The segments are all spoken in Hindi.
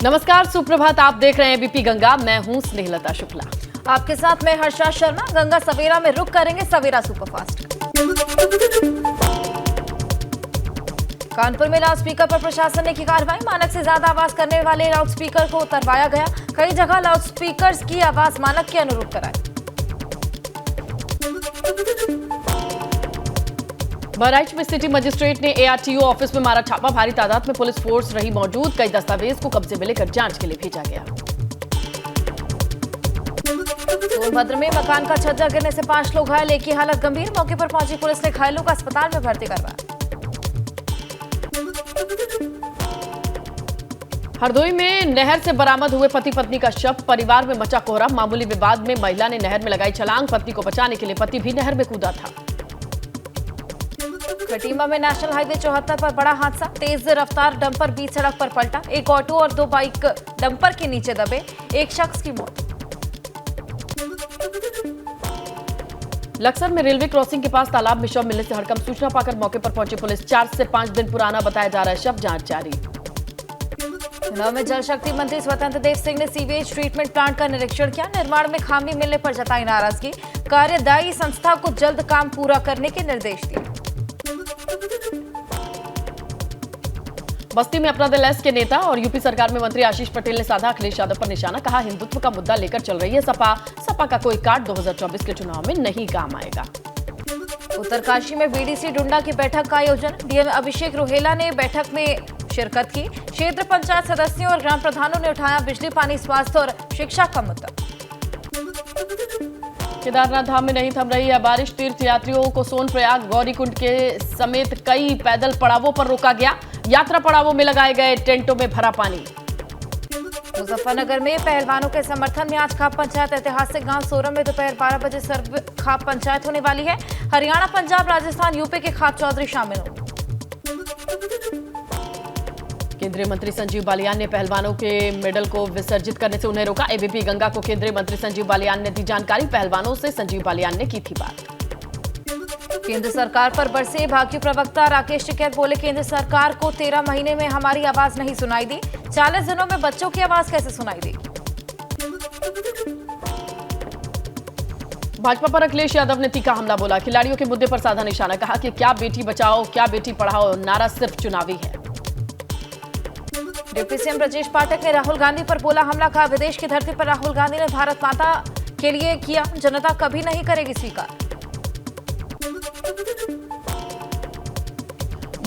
नमस्कार, सुप्रभात। आप देख रहे हैं एबीपी गंगा। मैं हूं स्नेहलता शुक्ला। आपके साथ मैं हर्षा शर्मा। गंगा सवेरा में रुक करेंगे सवेरा सुपरफास्ट। कानपुर में लाउडस्पीकर पर प्रशासन ने की कार्रवाई। मानक से ज्यादा आवाज करने वाले लाउडस्पीकर को उतरवाया गया। कई जगह लाउडस्पीकर की आवाज मानक के अनुरूप कराई। बहराइच में सिटी मजिस्ट्रेट ने एआरटीओ ऑफिस में मारा छापा। भारी तादाद में पुलिस फोर्स रही मौजूद। कई दस्तावेज को कब्जे में लेकर जांच के लिए भेजा गया। सोनभद्र में मकान का छज्जा गिरने से 5 लोग घायल, एक की हालत गंभीर। मौके पर पहुंची पुलिस ने घायलों को अस्पताल में भर्ती करवाया। हरदोई में नहर से बरामद हुए पति पत्नी का शव। परिवार में मचा कोहराम। मामूली विवाद में महिला ने नहर में लगाई छलांग। पत्नी को बचाने के लिए पति भी नहर में कूदा था। खटीमा में नेशनल हाईवे 74 पर बड़ा हादसा। तेज रफ्तार डंपर बीच सड़क पर पलटा। एक ऑटो और 2 बाइक डंपर के नीचे दबे। एक शख्स की मौत। लक्सर में रेलवे क्रॉसिंग के पास तालाब में शव मिलने से हड़कंप। सूचना पाकर मौके पर पहुंची पुलिस। 4 से 5 दिन पुराना बताया जा रहा है शव। जांच जारी। उन्नाव में जल शक्ति मंत्री स्वतंत्र देव सिंह ने सीवेज ट्रीटमेंट प्लांट का निरीक्षण किया। निर्माण में खामी मिलने पर जताई नाराजगी। कार्यदायी संस्था को जल्द काम पूरा करने के निर्देश दिए। बस्ती में अपना दल एस के नेता और यूपी सरकार में मंत्री आशीष पटेल ने साधा अखिलेश यादव पर निशाना। कहा, हिंदुत्व का मुद्दा लेकर चल रही है सपा का कोई कार्ड 2024 के चुनाव में नहीं काम आएगा। उत्तरकाशी में बीडीसी डुंडा की बैठक का आयोजन। डीएम अभिषेक रोहेला ने बैठक में शिरकत की। क्षेत्र पंचायत सदस्यों और ग्राम प्रधानों ने उठाया बिजली, पानी, स्वास्थ्य और शिक्षा का मुद्दा। केदारनाथ धाम में नहीं थम रही है बारिश। तीर्थ यात्रियों को सोनप्रयाग, गौरीकुंड के समेत कई पैदल पड़ावों पर रोका गया। यात्रा पड़ावों में लगाए गए टेंटों में भरा पानी। मुजफ्फरनगर में पहलवानों के समर्थन में आज खाप पंचायत ऐतिहासिक गांव सोरम में दोपहर 12 बजे सर्व खाप पंचायत होने वाली है। हरियाणा, पंजाब, राजस्थान, यूपी के खाप चौधरी शामिल होंगे। केंद्रीय मंत्री संजीव बालियान ने पहलवानों के मेडल को विसर्जित करने से उन्हें रोका। एबीपी गंगा को केंद्रीय मंत्री संजीव बालियान ने दी जानकारी। पहलवानों से संजीव बालियान ने की थी बात। केंद्र सरकार पर बरसे भाजपा प्रवक्ता राकेश टिकैत बोले, केंद्र सरकार को 13 महीने में हमारी आवाज नहीं सुनाई दी। 40 दिनों में बच्चों की आवाज कैसे सुनाई देगी। भाजपा पर अखिलेश यादव ने तीखा हमला बोला। खिलाड़ियों के मुद्दे पर साधा निशाना। कहा कि क्या बेटी बचाओ क्या बेटी पढ़ाओ नारा सिर्फ चुनावी है। डिप्टी सीएम ब्रजेश पाठक ने राहुल गांधी पर बोला हमला। कहा, विदेश की धरती पर राहुल गांधी ने भारत माता के लिए किया, जनता कभी नहीं करेगी स्वीकार।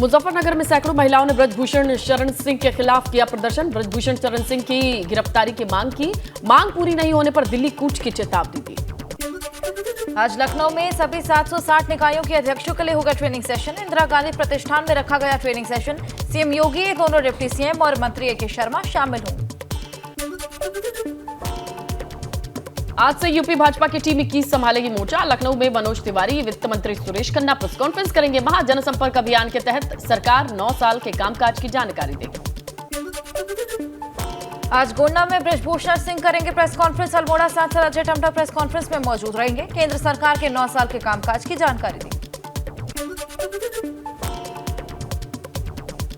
मुजफ्फरनगर में सैकड़ों महिलाओं ने ब्रजभूषण शरण सिंह के खिलाफ किया प्रदर्शन। ब्रजभूषण शरण सिंह की गिरफ्तारी की मांग की। मांग पूरी नहीं होने पर दिल्ली कूच की चेतावनी दी। आज लखनऊ में सभी 760 निकायों के अध्यक्षों के लिए होगा ट्रेनिंग सेशन। इंदिरा गांधी प्रतिष्ठान में रखा गया ट्रेनिंग सेशन। सीएम योगी, दोनों डिप्टी सीएम और मंत्री ए.के. शर्मा शामिल होंगे। आज से यूपी भाजपा की टीम 21 संभालेगी मोर्चा। लखनऊ में मनोज तिवारी, वित्त मंत्री सुरेश खन्ना प्रेस कॉन्फ्रेंस करेंगे। महाजनसंपर्क अभियान के तहत सरकार 9 साल के कामकाज की जानकारी देगी। आज गोंडा में ब्रजभूषण सिंह करेंगे प्रेस कॉन्फ्रेंस। अल्मोड़ा सांसद अजय टमटा प्रेस कॉन्फ्रेंस में मौजूद रहेंगे। केंद्र सरकार के 9 साल के कामकाज की जानकारी दी।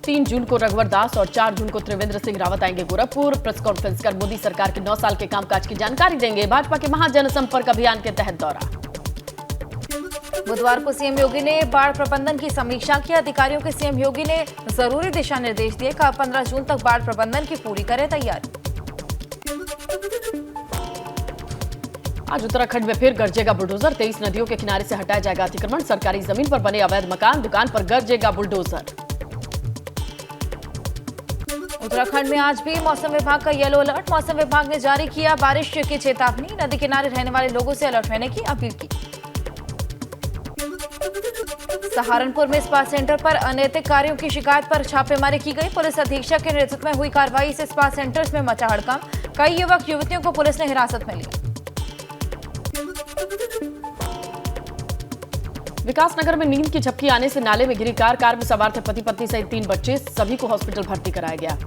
3 जून को रघुवर दास और 4 जून को त्रिवेंद्र सिंह रावत आएंगे गोरखपुर। प्रेस कॉन्फ्रेंस कर मोदी सरकार के 9 साल के कामकाज की जानकारी देंगे। भाजपा के महाजनसंपर्क अभियान के तहत दौरा। बुधवार को सीएम योगी ने बाढ़ प्रबंधन की समीक्षा की। अधिकारियों के सीएम योगी ने जरूरी दिशा निर्देश दिए। कहा, 15 जून तक बाढ़ प्रबंधन की पूरी करें तैयारी। आज उत्तराखंड में फिर गरजेगा बुलडोजर। 23 नदियों के किनारे से हटाया जाएगा अतिक्रमण। सरकारी जमीन पर बने अवैध मकान, दुकान पर गरजेगा बुलडोजर। उत्तराखंड में आज भी मौसम विभाग का येलो अलर्ट। मौसम विभाग ने जारी किया बारिश की चेतावनी। नदी किनारे रहने वाले लोगों से अलर्ट रहने की अपील की। सहारनपुर में स्पा सेंटर पर अनैतिक कार्यों की शिकायत पर छापेमारी की गई। पुलिस अधीक्षक के नेतृत्व में हुई कार्रवाई से स्पा सेंटर्स में मचा हड़कंप। कई युवक युवतियों को पुलिस ने हिरासत में लिया। विकासनगर में नींद की झपकी आने से नाले में गिरी कार में सवार थे पति पत्नी सहित 3 बच्चे। सभी को हॉस्पिटल भर्ती कराया गया।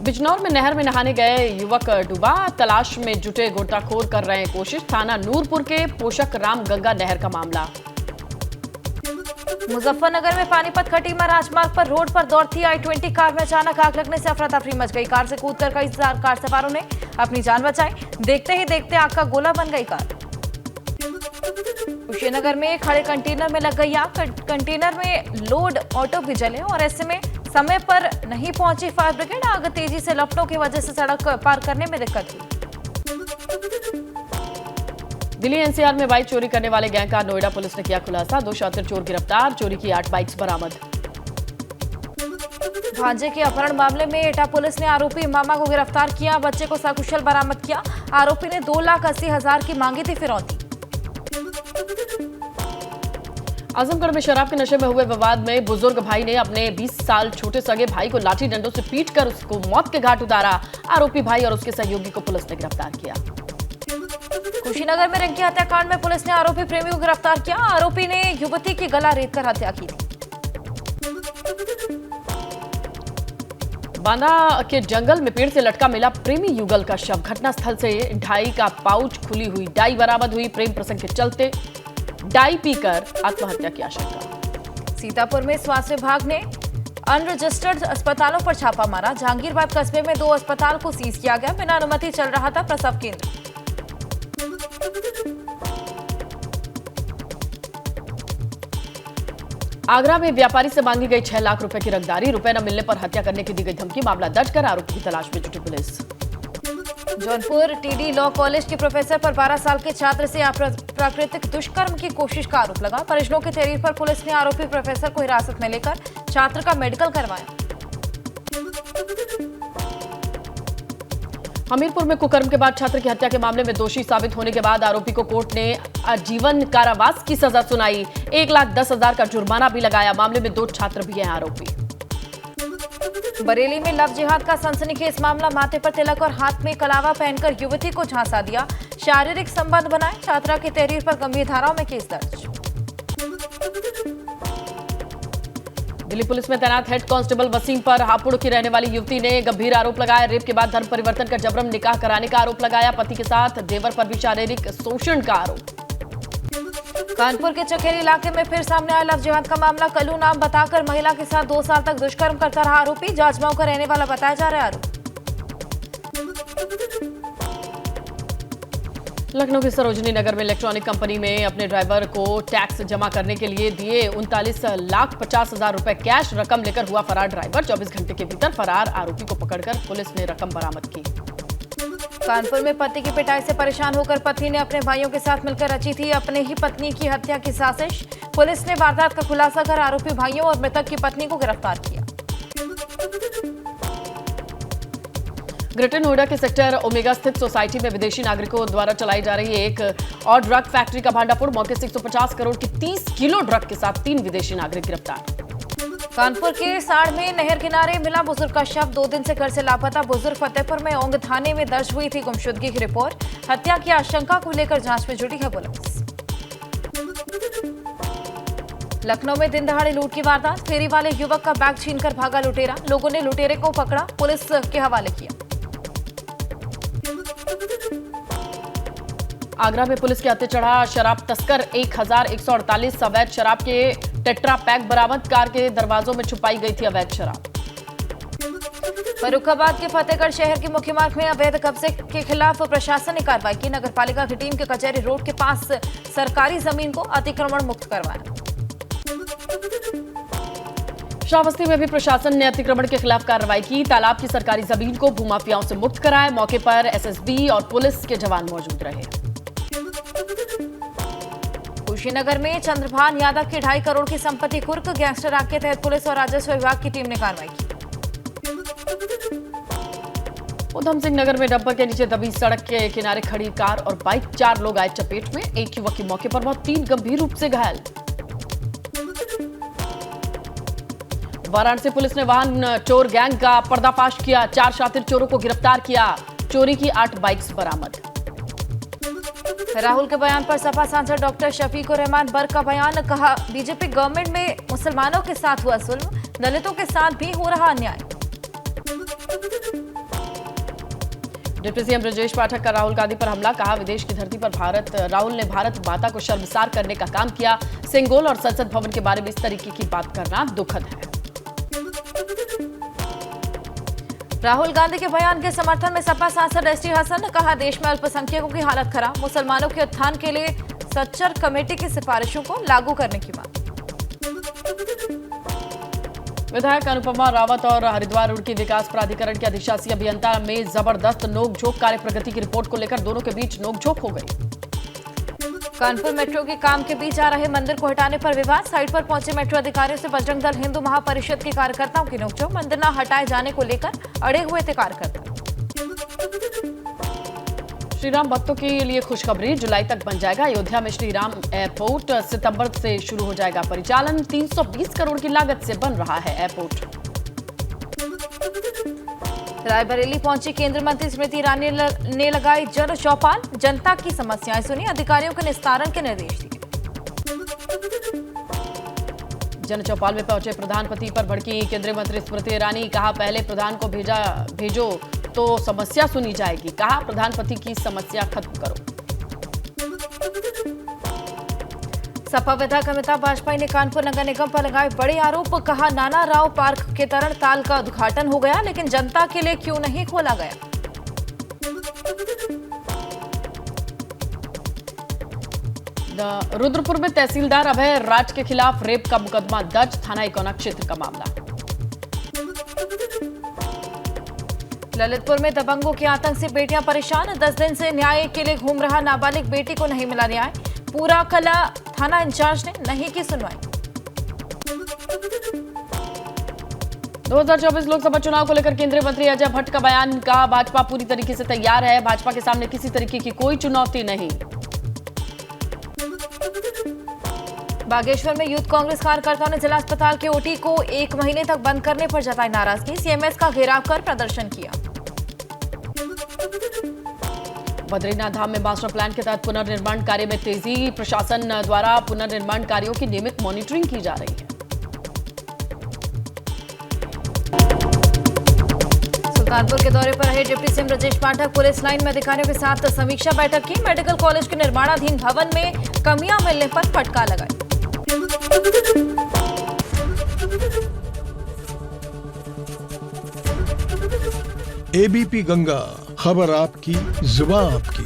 बिजनौर में नहर में नहाने गए युवक डूबा। तलाश में जुटे गोताखोर कर रहे हैं कोशिश। थाना नूरपुर के पोषक राम गंगा नहर का मामला। मुजफ्फरनगर में पानीपत खटीमा राजमार्ग पर रोड पर दौड़ती I-20 कार में अचानक आग लगने से अफरा तफरी मच गई। कार से कूदकर कई कार सवारों ने अपनी जान बचाई। देखते ही देखते आग का गोला बन गई कार। कुशीनगर में खड़े कंटेनर में लग गई आग। कंटेनर में लोड ऑटो भी जले और ऐसे में समय पर नहीं पहुंची फायर ब्रिगेड। आग तेजी से लपटों की वजह से सड़क पार करने में दिक्कत हुई। दिल्ली एनसीआर में बाइक चोरी करने वाले गैंग का नोएडा पुलिस ने किया खुलासा। 2 शातिर चोर गिरफ्तार, चोरी की 8 बाइक्स बरामद। भांजे के अपहरण मामले में एटा पुलिस ने आरोपी मामा को गिरफ्तार किया। बच्चे को सकुशल बरामद किया। आरोपी ने 2,80,000 की मांगी थी फिरौती। आजमगढ़ में शराब के नशे में हुए विवाद में बुजुर्ग भाई ने अपने 20 साल छोटे सगे भाई को लाठी डंडों से पीटकर उसको मौत के घाट उतारा। आरोपी भाई और उसके सहयोगी को पुलिस ने गिरफ्तार किया। कुशीनगर में रिंकी हत्याकांड में पुलिस ने आरोपी प्रेमी को गिरफ्तार किया। आरोपी ने युवती की गला रेतकर हत्या की थी। बांदा के जंगल में पेड़ से लटका मिला प्रेमी युगल का शव। घटनास्थल से 2.5 का पाउच खुली हुई डाई बरामद हुई। प्रेम प्रसंग के चलते डाई पीकर आत्महत्या की आशंका। सीतापुर में स्वास्थ्य विभाग ने अनरजिस्टर्ड अस्पतालों पर छापा मारा। जहांगीरबाग कस्बे में 2 अस्पताल को सीज किया गया। बिना अनुमति चल रहा था प्रसव केंद्र। आगरा में व्यापारी से मांगी गई 6 लाख रुपए की रंगदारी। रुपए न मिलने पर हत्या करने की दी गई धमकी। मामला दर्ज कर आरोपी की तलाश में जुटी police. Jaunpur TD law college के प्रोफेसर पर 12 साल के छात्र से प्राकृतिक दुष्कर्म की कोशिश का आरोप लगा। परिजनों की तहरीर पर पुलिस ने आरोपी प्रोफेसर को हिरासत में लेकर छात्र का मेडिकल करवाया। हमीरपुर में कुकर्म के बाद छात्र की हत्या के मामले में दोषी साबित होने के बाद आरोपी को कोर्ट ने आजीवन कारावास की सजा सुनाई। 1,10,000 का जुर्माना भी लगाया। मामले में 2 छात्र भी हैं आरोपी। बरेली में लव जिहाद का सनसनीखेज मामला। माथे पर तिलक और हाथ में कलावा पहनकर युवती को झांसा दिया। शारीरिक संबंध बनाए। छात्रा की तहरीर पर गंभीर धाराओं में केस दर्ज। दिल्ली पुलिस में तैनात हेड कांस्टेबल वसीम पर हापुड़ की रहने वाली युवती ने गंभीर आरोप लगाया। रेप के बाद धर्म परिवर्तन कर जबरन निकाह कराने का आरोप लगाया। पति के साथ देवर पर भी शारीरिक शोषण का आरोप। कानपुर के चकेरी इलाके में फिर सामने आया लव जिहाद का मामला। कल्लू नाम बताकर महिला के साथ 2 साल तक दुष्कर्म करता रहा आरोपी। जाजमाऊ का रहने वाला बताया जा रहा है आरोपी। लखनऊ के सरोजनी नगर में इलेक्ट्रॉनिक कंपनी में अपने ड्राइवर को टैक्स जमा करने के लिए दिए 39,50,000 रुपए कैश। रकम लेकर हुआ फरार ड्राइवर। 24 घंटे के भीतर फरार आरोपी को पकड़कर पुलिस ने रकम बरामद की। कानपुर में पति की पिटाई से परेशान होकर पत्नी ने अपने भाइयों के साथ मिलकर रची थी अपने ही पत्नी की हत्या की साजिश। पुलिस ने वारदात का खुलासा कर आरोपी भाइयों और मृतक की पत्नी को गिरफ्तार किया। ग्रेटर नोएडा के सेक्टर ओमेगा स्थित सोसाइटी में विदेशी नागरिकों द्वारा चलाई जा रही एक और ड्रग फैक्ट्री का भांडाफोड़। मौके से 150 करोड़ की 30 किलो ड्रग के साथ 3 विदेशी नागरिक गिरफ्तार। कानपुर के साड़ में नहर किनारे मिला बुजुर्ग का शव। 2 दिन से घर से लापता बुजुर्ग। फतेहपुर में ओंग थाने में दर्ज हुई थी गुमशुदगी की रिपोर्ट। हत्या की आशंका को लेकर जांच में जुटी है पुलिस। लखनऊ में दिन दहाड़े लूट की वारदात। फेरी वाले युवक का बैग छीनकर भागा लुटेरा। लोगों ने लुटेरे को पकड़ा, पुलिस के हवाले किया। आगरा में पुलिस के हत्थे चढ़ा शराब तस्कर। 1,148 अवैध शराब के टेट्रा पैक बरामद। कार के दरवाजों में छुपाई गई थी अवैध शराब। फर्रुखाबाद के फतेहगढ़ शहर के मुख्य मार्ग में अवैध कब्जे के खिलाफ प्रशासन ने कार्रवाई की। नगरपालिका की टीम के कचहरी रोड के पास सरकारी जमीन को अतिक्रमण मुक्त करवाया। श्रावस्ती में भी प्रशासन ने अतिक्रमण के खिलाफ कार्रवाई की। तालाब की सरकारी जमीन को भूमाफियाओं से मुक्त कराया। मौके पर एसएसबी और पुलिस के जवान मौजूद रहे। कुशीनगर में चंद्रभान यादव की 2.5 करोड़ की संपत्ति कुर्क। गैंगस्टर एक्ट के तहत पुलिस और राजस्व विभाग की टीम ने कार्रवाई की। उधम सिंह नगर में डब्बर के नीचे दबी सड़क के किनारे खड़ी कार और बाइक। 4 लोग आए चपेट में। एक युवक की मौके पर मौत, 3 गंभीर रूप से घायल। वाराणसी पुलिस ने वाहन चोर गैंग का पर्दाफाश किया। 4 शातिर चोरों को गिरफ्तार किया। चोरी की 8 बाइक्स बरामद। राहुल के बयान पर सपा सांसद डॉक्टर शफीकुर रहमान बर्क का बयान। कहा, बीजेपी गवर्नमेंट में मुसलमानों के साथ हुआ जुल्म, दलितों के साथ भी हो रहा अन्याय। डिप्टी सीएम ब्रजेश पाठक का राहुल गांधी पर हमला, कहा विदेश की धरती पर राहुल ने भारत माता को शर्मसार करने का काम किया। सिंगोल और संसद भवन के बारे में इस तरीके की बात करना दुखद है। राहुल गांधी के बयान के समर्थन में सपा सांसद एसटी हसन ने कहा, देश में अल्पसंख्यकों की हालत खराब, मुसलमानों के उत्थान के लिए सच्चर कमेटी की सिफारिशों को लागू करने की मांग। विधायक अनुपमा रावत और हरिद्वार रुड़की विकास प्राधिकरण के अधिशासी अभियंता में जबरदस्त नोकझोंक, कार्य प्रगति की रिपोर्ट को लेकर दोनों के बीच नोकझोंक हो गई। कानपुर मेट्रो के काम के बीच आ रहे मंदिर को हटाने पर विवाद, साइट पर पहुंचे मेट्रो अधिकारियों से बजरंग दल हिंदू महापरिषद के कार्यकर्ताओं की नोकझोंक, मंदिर न हटाए जाने को लेकर अड़े हुए थे कार्यकर्ता। श्रीराम भक्तों के लिए खुशखबरी, जुलाई तक बन जाएगा अयोध्या में श्रीराम एयरपोर्ट, सितंबर से शुरू हो जाएगा परिचालन। 320 करोड़ की लागत से बन रहा है एयरपोर्ट। रायबरेली पहुंची केंद्रीय मंत्री स्मृति ईरानी ने लगाई जन चौपाल, जनता की समस्याएं सुनी, अधिकारियों को निस्तारण के निर्देश दिए। जन चौपाल में पहुंचे प्रधानपति पर भड़की केंद्रीय मंत्री स्मृति ईरानी, कहा पहले प्रधान को भेजो तो समस्या सुनी जाएगी, कहा प्रधानपति की समस्या खत्म करो। सपा विधायक अमिताभ बाजपेयी ने कानपुर नगर निगम पर लगाए बड़े आरोप, कहा नाना राव पार्क के तरण ताल का उद्घाटन हो गया, लेकिन जनता के लिए क्यों नहीं खोला गया। रुद्रपुर में तहसीलदार अभय राज के खिलाफ रेप का मुकदमा दर्ज, थाना इकोना क्षेत्र का मामला। ललितपुर में दबंगों के आतंक से बेटियां परेशान, 10 दिन से न्याय के लिए घूम रहा नाबालिग बेटी को नहीं मिला न्याय, पूरा कला थाना इंचार्ज ने नहीं की सुनवाई। 2024 लोकसभा चुनाव को लेकर केंद्रीय मंत्री अजय भट्ट का बयान, कहा भाजपा पूरी तरीके से तैयार है, भाजपा के सामने किसी तरीके की कोई चुनौती नहीं। बागेश्वर में यूथ कांग्रेस कार्यकर्ताओं ने जिला अस्पताल के ओटी को 1 महीने तक बंद करने पर जताई नाराजगी, सीएमएस का घेराव कर प्रदर्शन किया। बद्रीनाथ धाम में मास्टर प्लान के तहत पुनर्निर्माण कार्य में तेजी, प्रशासन द्वारा पुनर्निर्माण कार्यों की नियमित मॉनिटरिंग की जा रही है। सुल्तानपुर के दौरे पर रहे deputy CM Brajesh Pathak, police line में अधिकारियों के साथ समीक्षा बैठक की, मेडिकल कॉलेज के निर्माणाधीन भवन में कमियां मिलने पर फटकार लगाई। एबीपी गंगा, खबर आपकी, जुबान आपकी।